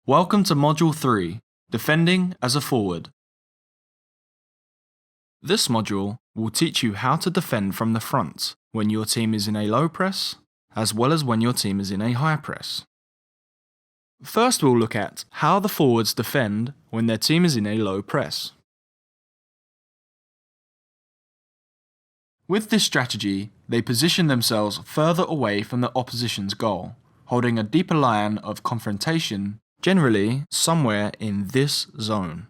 Welcome to Module 3, Defending as a Forward. This module will teach you how to defend from the front when your team is in a low press, as well as when your team is in a high press. First, we'll look at how the forwards defend when their team is in a low press. With this strategy, they position themselves further away from the opposition's goal, holding a deeper line of confrontation, generally somewhere in this zone.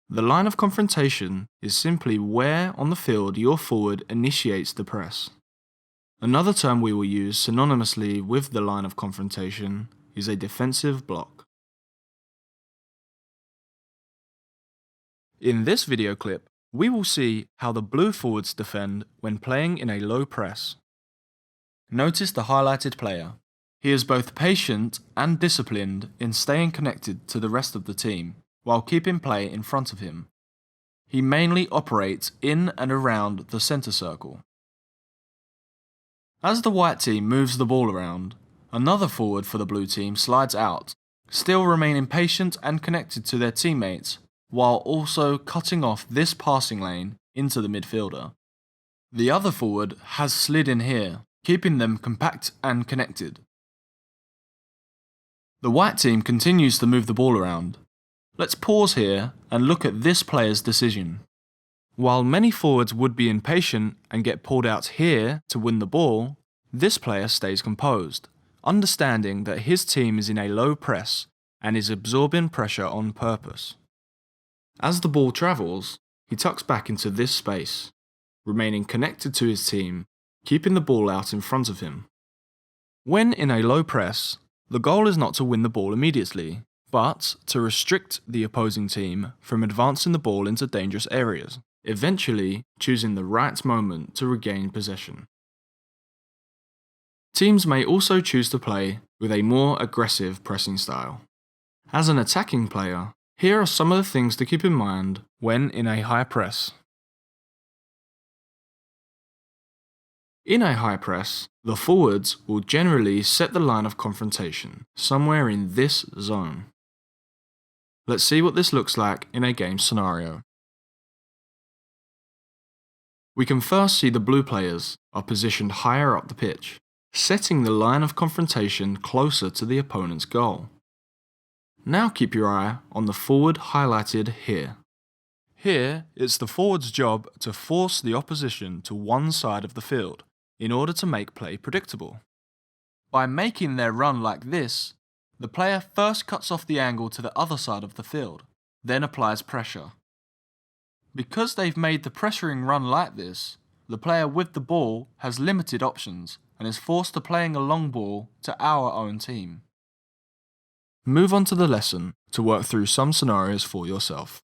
The line of confrontation is simply where on the field your forward initiates the press. Another term we will use synonymously with the line of confrontation is a defensive block. In this video clip, we will see how the blue forwards defend when playing in a low press. Notice the highlighted player. He is both patient and disciplined in staying connected to the rest of the team, while keeping play in front of him. He mainly operates in and around the centre circle. As the white team moves the ball around, another forward for the blue team slides out, still remaining patient and connected to their teammates, while also cutting off this passing lane into the midfielder. The other forward has slid in here, keeping them compact and connected. The white team continues to move the ball around. Let's pause here and look at this player's decision. While many forwards would be impatient and get pulled out here to win the ball, this player stays composed, understanding that his team is in a low press and is absorbing pressure on purpose. As the ball travels, he tucks back into this space, remaining connected to his team, keeping the ball out in front of him. When in a low press, the goal is not to win the ball immediately, but to restrict the opposing team from advancing the ball into dangerous areas, eventually choosing the right moment to regain possession. Teams may also choose to play with a more aggressive pressing style. As an attacking player, here are some of the things to keep in mind when in a high press. In a high press, the forwards will generally set the line of confrontation somewhere in this zone. Let's see what this looks like in a game scenario. We can first see the blue players are positioned higher up the pitch, setting the line of confrontation closer to the opponent's goal. Now keep your eye on the forward highlighted here. Here, it's the forward's job to force the opposition to one side of the field in order to make play predictable. By making their run like this, the player first cuts off the angle to the other side of the field, then applies pressure. Because they've made the pressuring run like this, the player with the ball has limited options and is forced to playing a long ball to our own team. Move on to the lesson to work through some scenarios for yourself.